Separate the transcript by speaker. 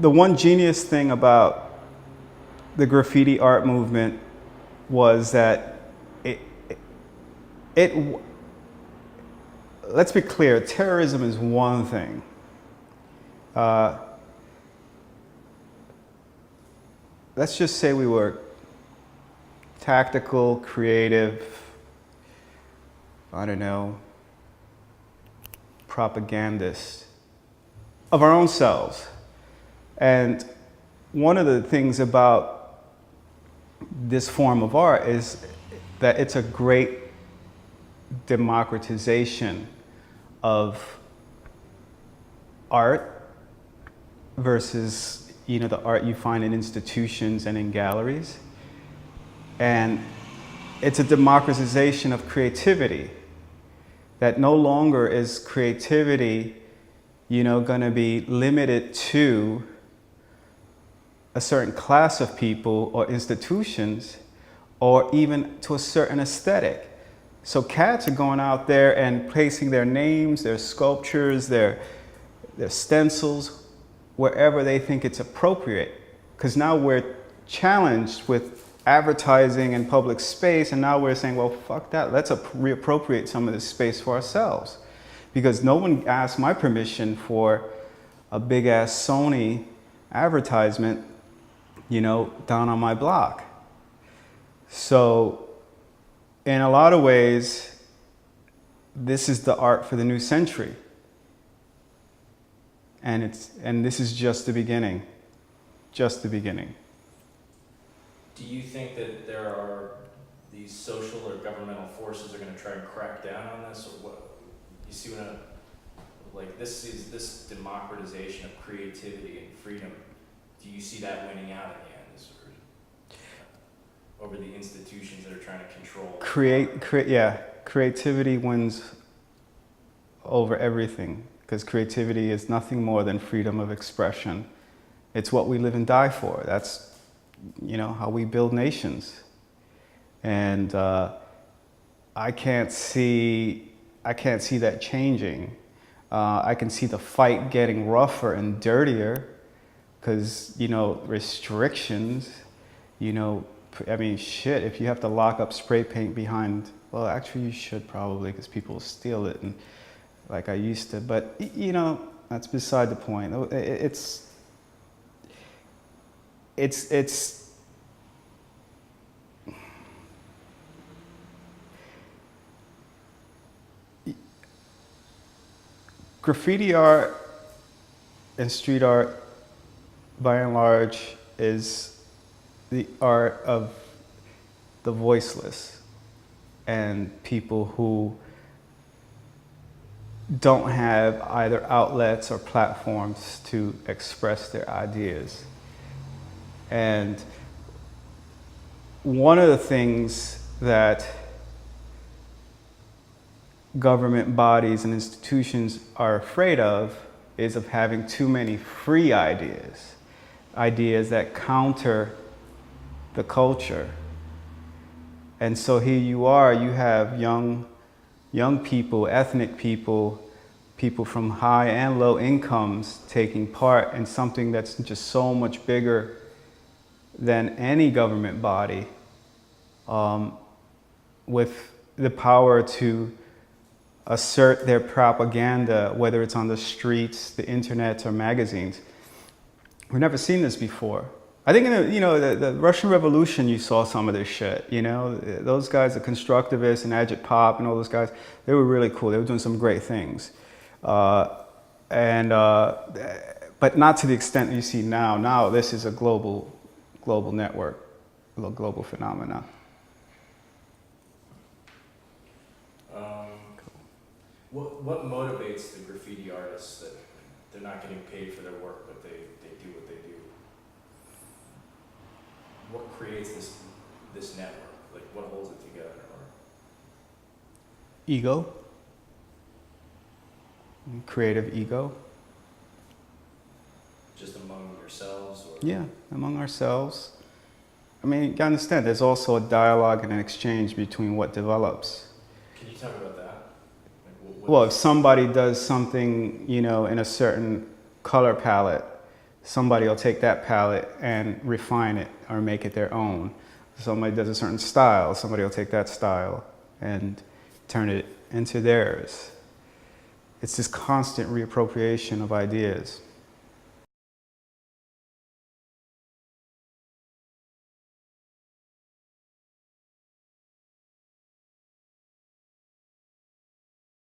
Speaker 1: the one genius thing about the graffiti art movement was that it, it let's be clear, terrorism is one thing. Let's just say we were tactical, creative, I don't know, propagandists of our own selves. And one of the things about this form of art is that it's a great democratization of art versus, you know, the art you find in institutions and in galleries. And it's a democratization of creativity, that no longer is creativity, you know, going to be limited to a certain class of people or institutions or even to a certain aesthetic. So cats are going out there and placing their names, their sculptures, their stencils, wherever they think it's appropriate. Because now we're challenged with advertising and public space, and now we're saying, well, fuck that, let's reappropriate some of this space for ourselves. Because no one asked my permission for a big ass Sony advertisement, you know, down on my block. So in a lot of ways, this is the art for the new century. And this is just the beginning, just the beginning.
Speaker 2: Do you think that there are these social or governmental forces are going to try and crack down on this, or what? You see what like this democratization of creativity and freedom? Do you see that winning out in the end, over the institutions that are trying to control? Creativity
Speaker 1: wins over everything. Because creativity is nothing more than freedom of expression. It's what we live and die for. That's, you know, how we build nations. And I can't see that changing. I can see the fight getting rougher and dirtier because, you know, restrictions, you know, I mean, shit, if you have to lock up spray paint behind, well, actually you should probably, because people will steal it. And like I used to, but you know, that's beside the point. It's graffiti art and street art, by and large, is the art of the voiceless and people who don't have either outlets or platforms to express their ideas. And one of the things that government bodies and institutions are afraid of is of having too many free ideas, ideas that counter the culture. And so here you are, you have young people, ethnic people, people from high and low incomes taking part in something that's just so much bigger than any government body, with the power to assert their propaganda, whether it's on the streets, the internet, or magazines. We've never seen this before. I think in the Russian Revolution, you saw some of this shit. You know, those guys, the constructivists and Agit Pop and all those guys, they were really cool. They were doing some great things, but not to the extent you see now. Now this is a global network, a global phenomenon.
Speaker 2: What motivates the graffiti artists that they're not getting paid for their work, but they do what they do? What creates this network? Like, what holds it together?
Speaker 1: Ego. Creative ego.
Speaker 2: Just among yourselves? Or?
Speaker 1: Yeah, among ourselves. I mean, you understand, there's also a dialogue and an exchange between what develops.
Speaker 2: Can you talk about that?
Speaker 1: Well, if somebody does something, you know, in a certain color palette, somebody will take that palette and refine it or make it their own. Somebody does a certain style, somebody will take that style and turn it into theirs. It's this constant reappropriation of ideas.